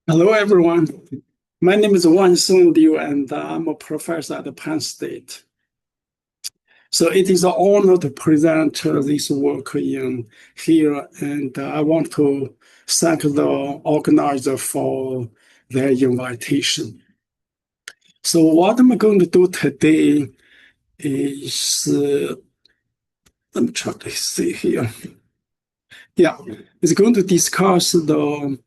Hello, everyone. My name is Wan-Sheng Liu, and I'm a professor at Penn State. So it is an honor to present this work in here, and I want to thank the organizer for their invitation. So what I'm going to do today is, let me try to see here. Yeah, it's going to discuss the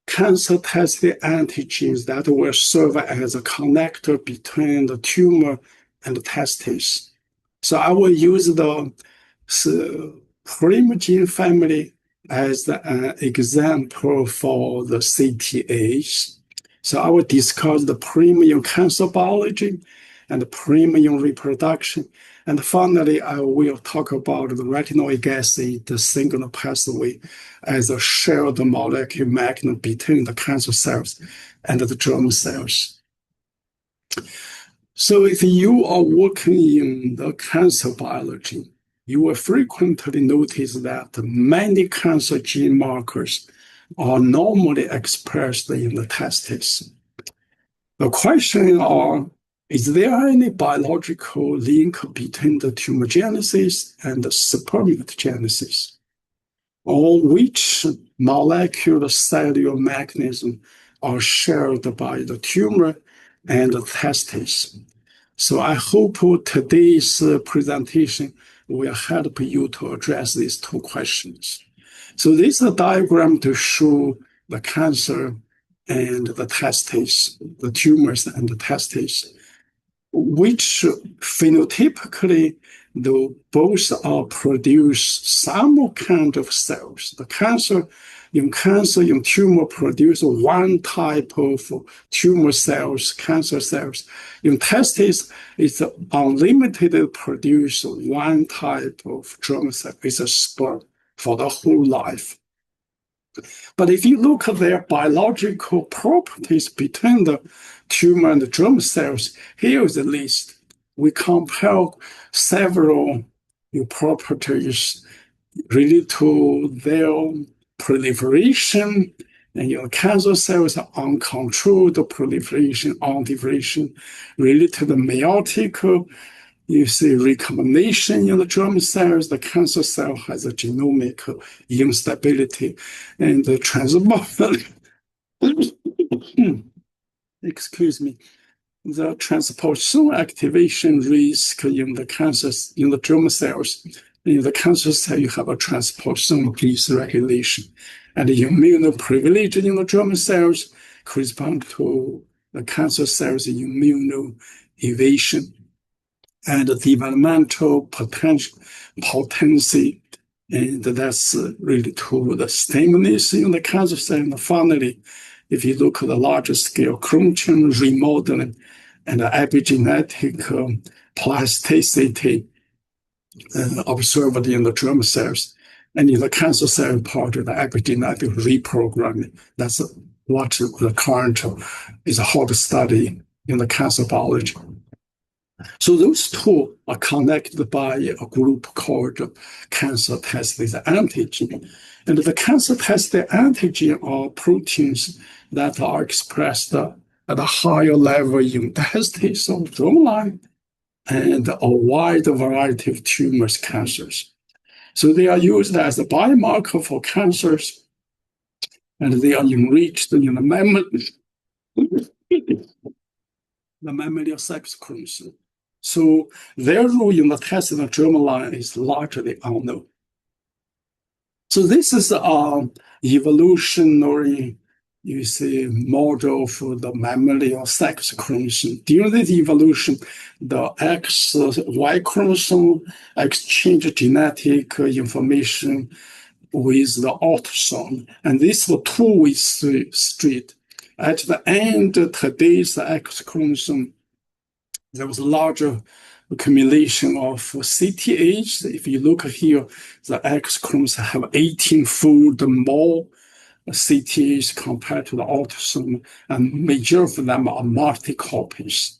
cancer testis antigens that will serve as a connector between the tumor and the testis. So I will use the PRAME gene family as an example for the CTAs. So I will discuss the PRAME in cancer biology and the PRAME in reproduction. And finally, I will talk about the retinoic acid, the signal pathway, as a shared molecular mechanism between the cancer cells and the germ cells. So if you are working in the cancer biology, you will frequently notice that many cancer gene markers are normally expressed in the testis. The question is there any biological link between the tumorigenesis and the spermatogenesis? Or which molecular cellular mechanism are shared by the tumor and the testis? So I hope today's presentation will help you to address these two questions. So this is a diagram to show the cancer and the testis, the tumors and the testis, which phenotypically, though both are produce some kind of cells. The cancer in tumor produce one type of tumor cells, cancer cells. In testis, it's unlimited produce one type of germ cell. It's a sperm for the whole life. But if you look at their biological properties between the tumor and the germ cells, here is a list. We compare several properties related to their proliferation, and cancer cells are uncontrolled proliferation, differentiation, related to the meiotic. You see recombination in the germ cells. The cancer cell has a genomic instability, and the the transcriptional activation risk in the cancers in the germ cells. In the cancer cell, you have a transcriptional dysregulation, and the immunoprivilege in the germ cells correspond to the cancer cells' immuno-evasion and the developmental potency, and that's related to the stimulus in the cancer cell. And finally, if you look at the larger scale, chromatin remodeling and the epigenetic plasticity observed in the germ cells, and in the cancer cell part of the epigenetic reprogramming. That's what the current is a hot study in the cancer biology. So those two are connected by a group called cancer testis antigen. And the cancer testis antigen are proteins that are expressed at a higher level in testis or germline and a wide variety of tumors, cancers. So they are used as a biomarker for cancers, and they are enriched in the mammalian sex chromosome. So their role in the testis and germline is largely unknown. So this is an evolutionary, model for the mammalian sex chromosome. During this evolution, the XY chromosome exchange genetic information with the autosome, and this is a two-way street. At the end, today's X chromosome, there was a larger accumulation of CTAs. If you look here, the X chromosome have 18-fold more CTAs compared to the autosome, and major of them are multi-copies.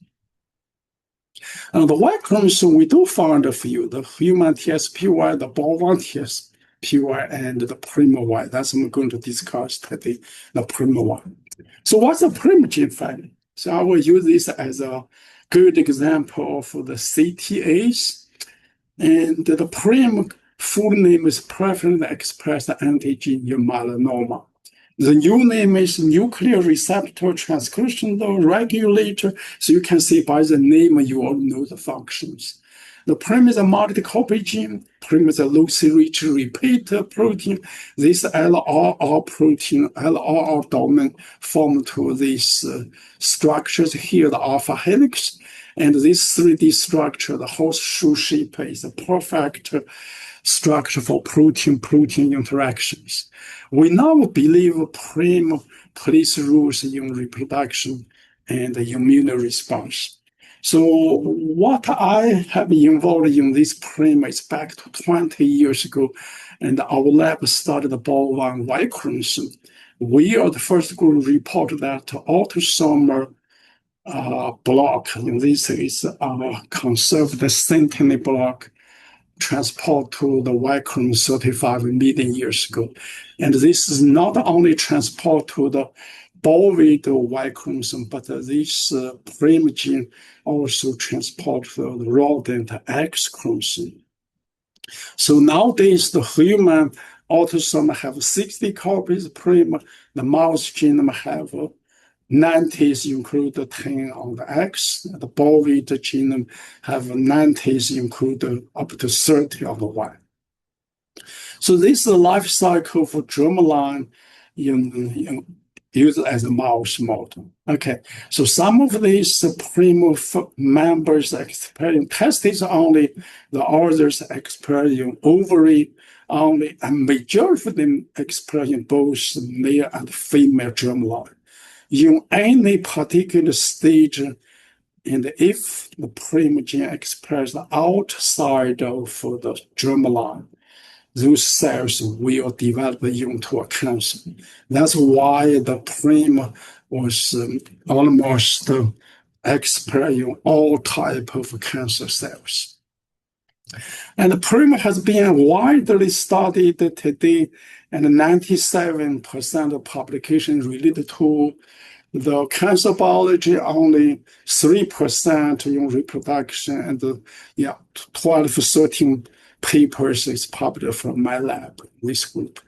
And the Y chromosome, we do find a few, the human TSPY, the bovine TSPY, and the Prame1. That's what I'm going to discuss today, the Prame1. So what's a PRAME gene family? So I will use this as a good example for the CTAs. And the PRAME full name is Preferentially Expressed Antigen in Melanoma. The new name is nuclear receptor transcriptional regulator. So you can see by the name, you all know the functions. The PRAME is a multi-copy gene. PRAME is a loosely-rich repeat protein. This LRR protein, LRR domain, form to these structures here, the alpha helix. And this 3D structure, the horseshoe shape, is a perfect structure for protein-protein interactions. We now believe PRAME plays roles in reproduction and immune response. So what I have involved in this PRAME is back to 20 years ago, and our lab started Biomarkers Y chromosome. We are the first group to report that autosomal block, and this is conserved sentinel block transport to the Y chromosome 35 million years ago. And this is not only transport to the bovid Y chromosome, but this PRAME gene also transport to the rodent X chromosome. So nowadays, the human autosome have 60 copies PRAME. The mouse genome have 90s include 10 on the X. The bovid genome have 90s include up to 30 on the Y. So this is the life cycle for germline used as a mouse model. Okay, so some of these PRAME members express in testes only, the others express in ovary only, and majority of them express in both male and female germline. In any particular stage, and if the PRAME gene expressed outside of the germline, those cells will develop into a cancer. That's why the PRAME was almost expressing all type of cancer cells. And the PRAME has been widely studied today, and 97% of publications related to the cancer biology, only 3% in reproduction, and 12 to 13 papers is published from my lab, this group.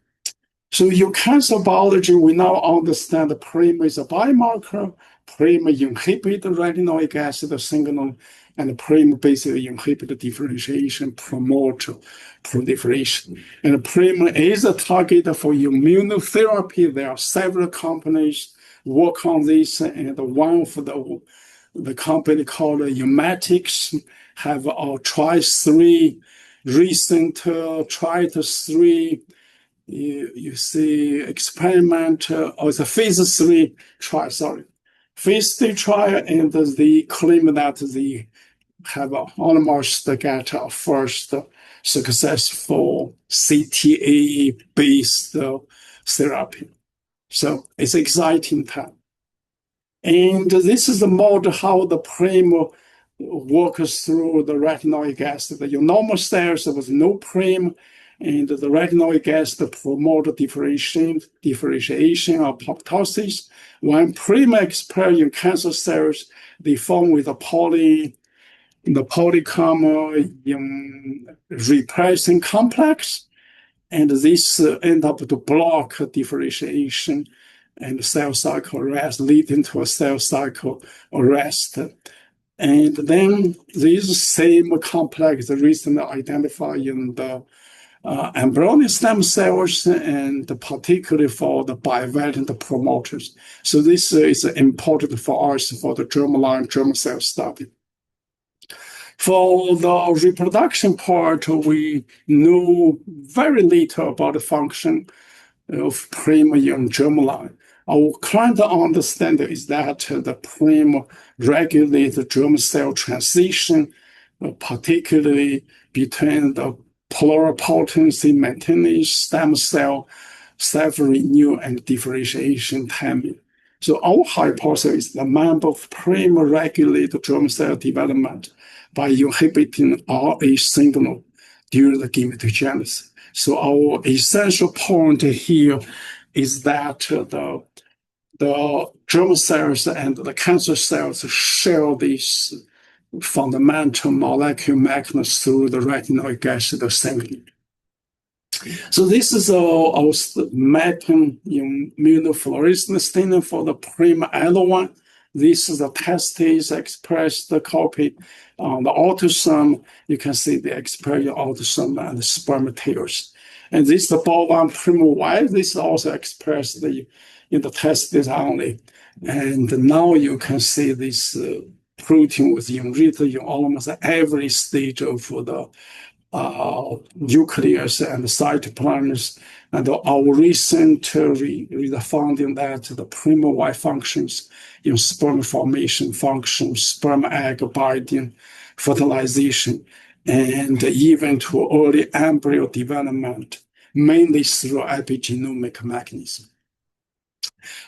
So in cancer biology, we now understand the PRAME is a biomarker. PRAME inhibits the retinoic acid signal, and the PRAME basically inhibits differentiation, promote proliferation. And PRAME is a target for immunotherapy. There are several companies work on this, and one of the company called Immunotherapy have a try-3 recent try-3 you see experiment or the phase 3 trial, phase 3 trial, and they claim that they have almost get a first successful CTA-based therapy. So it's exciting time. And this is the model how the PRAME works through the retinoic acid. In normal cells, there was no PRAME, and the retinoic acid promote differentiation of apoptosis. When PRAME expressed in cancer cells, they form with the polycomb repressing complex, and this end up to block differentiation and cell cycle arrest, leading to a cell cycle arrest. And then this same complex recently identified in the embryonic stem cells, and particularly for the bivalent promoters. So this is important for us for the germline germ cell study. For the reproduction part, we know very little about the function of PRAME in germline. Our current understanding is that the PRAME regulates germ cell transition, particularly between the pluripotency maintenance, stem cell, self-renew, and differentiation timing. So our hypothesis is the member of PRAME regulate germ cell development by inhibiting RA signal during the gametogenesis. So our essential point here is that the germ cells and the cancer cells share this fundamental molecular mechanism through the retinoic acid signaling. So this is our mapping in immunofluorescence staining for the PRAME1. This is the testis expressed copy on the autosome. You can see the expression autosome and the spermatoes. And this is the BAL1 Pramel1. This is also expressed in the testis only. And now you can see this protein was enriched in almost every stage of the nucleus and the cytoplasm. And our recent finding that the Pramel1 functions in sperm formation, functions, sperm egg binding, fertilization, and even to early embryo development, mainly through epigenomic mechanism.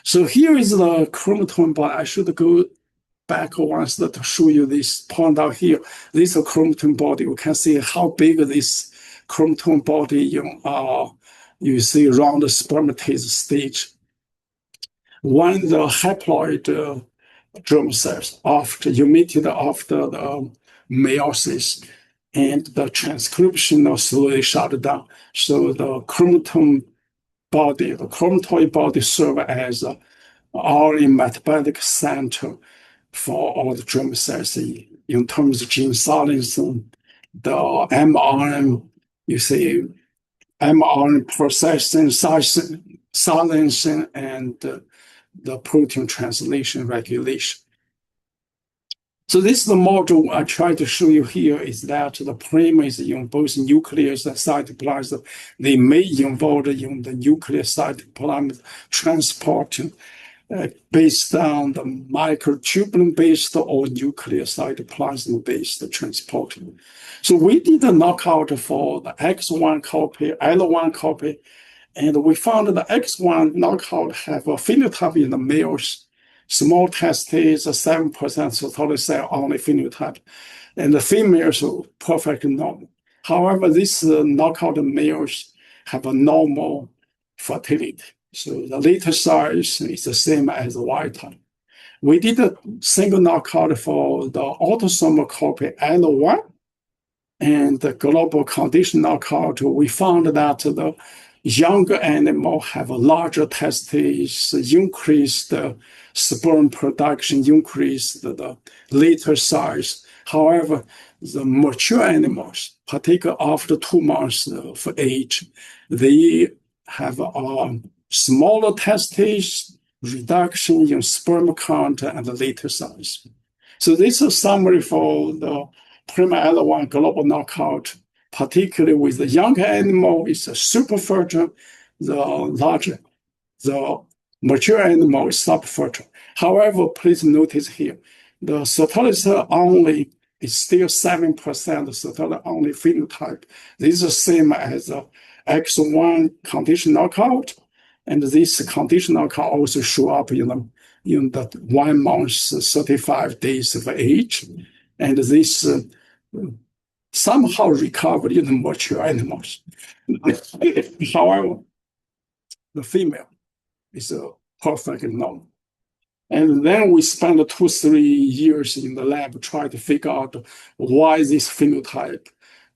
So here is the chromatin, but I should go back once to show you this point out here. This is a chromatin body. You can see how big this chromatin body you see around the spermatase stage. When the haploid germ cells emitted after the meiosis, and the transcription slowly shut down. So the chromatin body, the chromatoid body serve as a RA metabolic center for all the germ cells in terms of gene silencing, the mRNA, you see, mRNA processing, silencing, and the protein translation regulation. So this is the model I try to show you here is that the PRAME is in both nucleus and cytoplasm. They may involve in the nucleus cytoplasm transporting based on the microtubulin-based or nucleus cytoplasm-based transporting. So we did a knockout for the X1 copy, L1 copy, and we found the X1 knockout have a phenotype in the males. Small testes, 7% Sertoli cell only phenotype, and the females are perfectly normal. However, these knockout males have a normal fertility. So the later size is the same as the wild type. We did a single knockout for the autosomal copy L1 and the global condition knockout. We found that the younger animal have a larger testes, increased sperm production, increased the later size. However, the mature animals, particularly after 2 months of age, they have smaller testes, reduction in sperm count, and the later size. So this is a summary for the PRAME1 global knockout, particularly with the younger animal, it's a super fertile, the mature animal is subfertile. However, please notice here, the Sertoli cell only is still 7% Sertoli only phenotype. This is the same as the X1 condition knockout, and this condition knockout also show up in the 1 month, 35 days of age, and this somehow recovered in the mature animals. However, the female is a perfect normal. And then we spent 2-3 years in the lab trying to figure out why this phenotype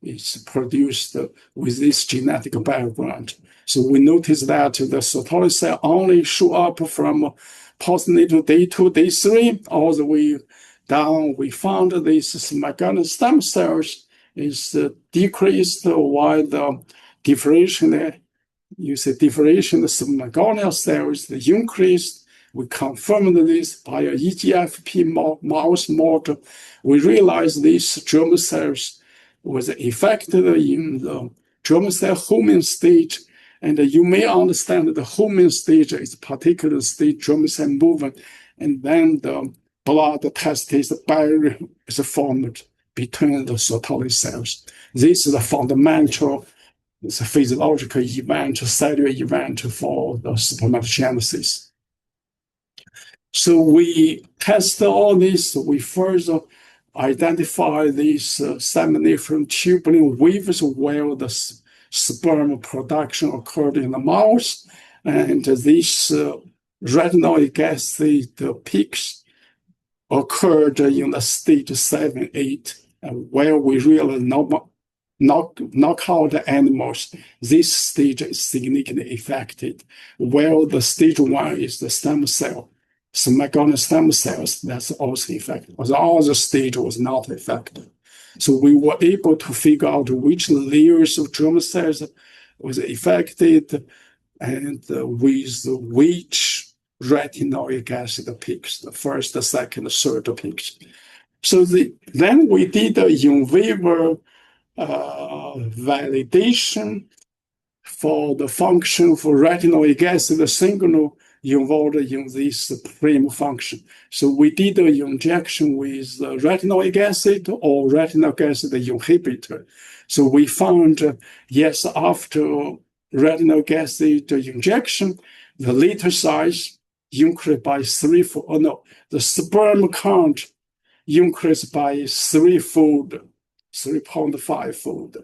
is produced with this genetic background. So we noticed that the Sertoli cell only show up from postnatal day 2, day 3, all the way down. We found these mammalian stem cells is decreased while the differentiation, you say differentiation of mammalian cells is increased. We confirmed this by a EGFP mouse model. We realized these germ cells was affected in the germ cell homing stage. And you may understand that the homing stage is a particular stage germ cell movement. And then the blood testis barrier is formed between the Sertoli cells. This is a fundamental, it's a physiological event, a cellular event for the spermatogenesis. So we test all this. We further identify these seminal tubulin waves where the sperm production occurred in the mouse. And this retinoic acid peaks occurred in the stage 7, 8, where we really knock out the animals. This stage is significantly affected, while the stage 1 is the stem cell. Melanoma stem cells, that's also affected. The other stage was not affected. So we were able to figure out which layers of germ cells was affected and with which retinoic acid peaks, the first, the second, the third peaks. So then we did the in vivo validation for the function for retinoic acid signal involved in this PRAME function. So we did the injection with retinoic acid or retinoic acid inhibitor. So we found, yes, after retinoic acid injection, the litter size increased by the sperm count increased by threefold, 3.5-fold.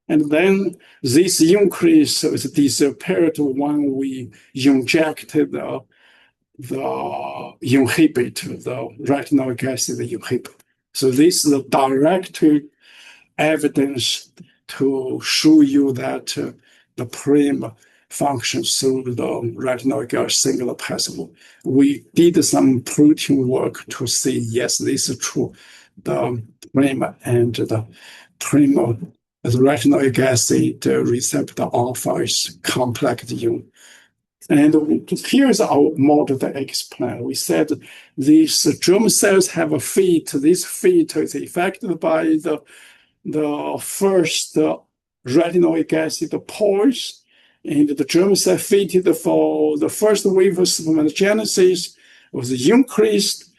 And then this increase is disappeared when we injected the inhibitor, the retinoic acid inhibitor. So this is the direct evidence to show you that the PRAME functions through the retinoic acid singular pathway. We did some protein work to see, yes, this is true. The PRAME and the PRAME, the retinoic acid receptor alpha is complex unit. And here's our model to explain. We said these germ cells have a feet. This feet is affected by the first retinoic acid pores, and the germ cell fitted for the first wave of spermatogenesis was increased.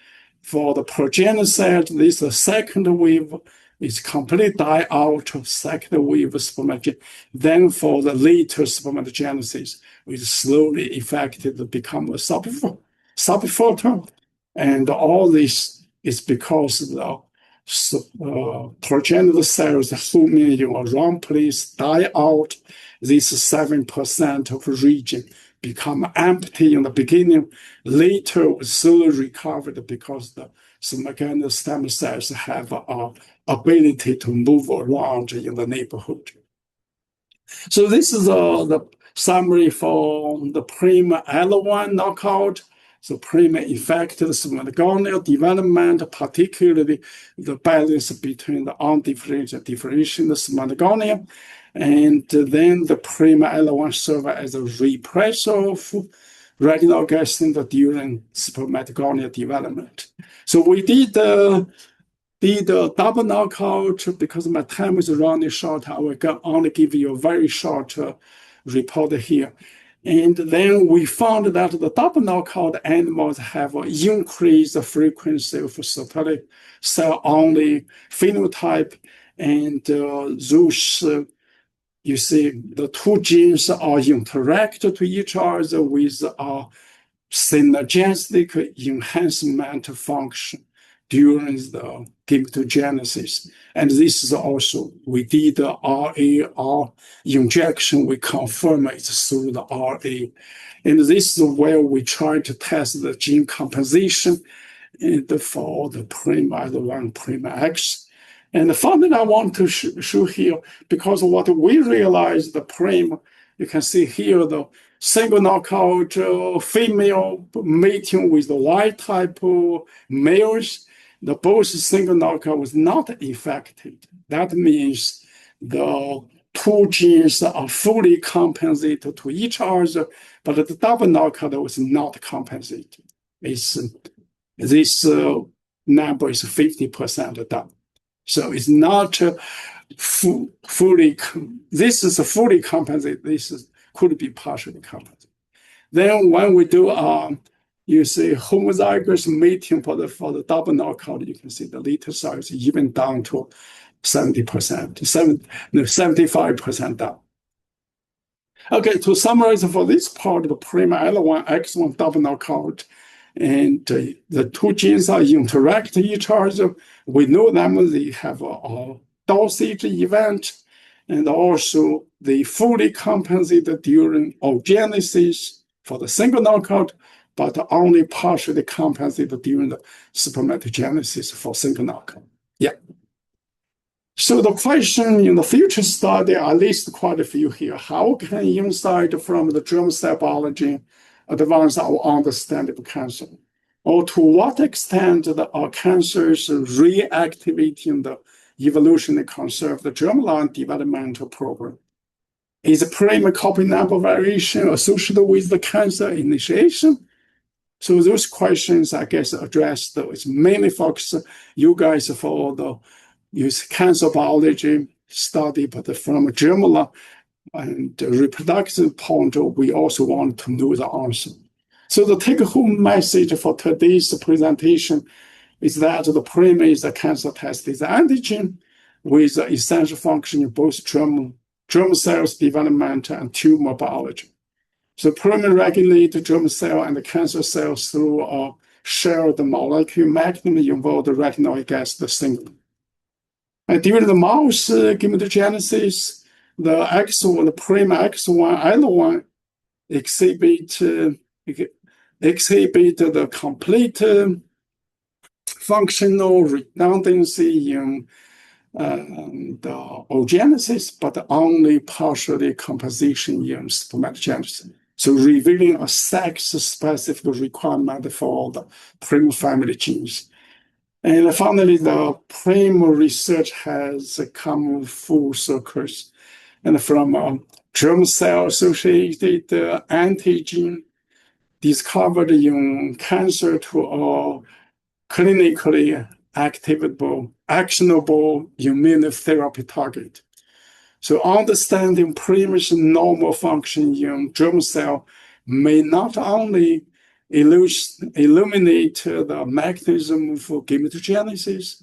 For the progenitor, this second wave is completely die out, second wave of spermatogenesis. Then for the later spermatogenesis, which slowly affected to become a subfertile. And all this is because the progenitor cells whom in a wrong place die out. This 7% of region become empty in the beginning, later was slowly recovered because the mechanistic stem cells have an ability to move around in the neighborhood. So this is the summary for the PRAME1 knockout. So PRAME affected spermatogonal development, particularly the balance between the undifferentiated and differentiated spermatogonia. And then the PRAME1 serves as a repressor of retinoic acid during spermatogonia development. So we did a double knockout. Because my time is running short, I will only give you a very short report here. And then we found that the double knockout animals have increased the frequency of suppressor cell-only phenotype, and those you see the two genes are interact to each other with a synergistic enhancement function during the gametogenesis. And this is also, we did the RAR injection, we confirm it through the RA. And this is where we try to test the gene composition and for the PRAME1, PRAME-X. And finally, I want to show here, because what we realized, the PRAME, you can see here the single knockout female mating with the wild type males. The both single knockout was not affected. That means the two genes are fully compensated to each other, but the double knockout was not compensated. This number is 50% down. So it's not fully, this is fully compensated, this could be partially compensated. Then when we do, you see homozygous mating for the double knockout, you can see the litter size even down to 70%, 75% down. Okay, to summarize for this part, the PRAME1 X1 double knockout, and the two genes are interact each other. We know them, they have a dosage event, and also they fully compensated during oogenesis. for the single knockout, but only partially compensated during the spermatogenesis for single knockout. Yeah. So the question in the future study, at least quite a few here, how can insight from the germ cell biology advance our understanding of cancer? Or to what extent are cancers reactivating the evolutionary conserved germline developmental program? Is PRAME copy number variation associated with the cancer initiation? So those questions, I guess, address those. Mainly focus you guys for the use cancer biology study, but from a germline and reproduction point, we also want to know the answer. So the take-home message for today's presentation is that the PRAME is a cancer testis antigen with essential function in both germ cells development and tumor biology. So PRAME regulates germ cell and cancer cells through a shared molecular mechanism involved retinoic acid signaling. And during the mouse gametogenesis, the X1, the PRAME X1, L1 exhibit the complete functional redundancy in the oogenesis, but only partially composition in spermatogenesis. So revealing a sex-specific requirement for the PRAME family genes. And finally, the PRAME research has come full circle, and from germ cell-associated antigen discovered in cancer to a clinically actionable immunotherapy target. So understanding PRAME's normal function in germ cell may not only illuminate the mechanism for gametogenesis,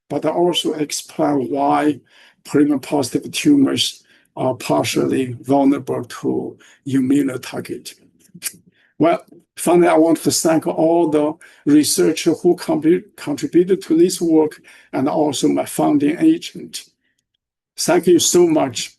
but also explain why PRAME-positive tumors are partially vulnerable to immunotargeting. Well, finally, I want to thank all the researchers who contributed to this work and also my founding agent. Thank you so much.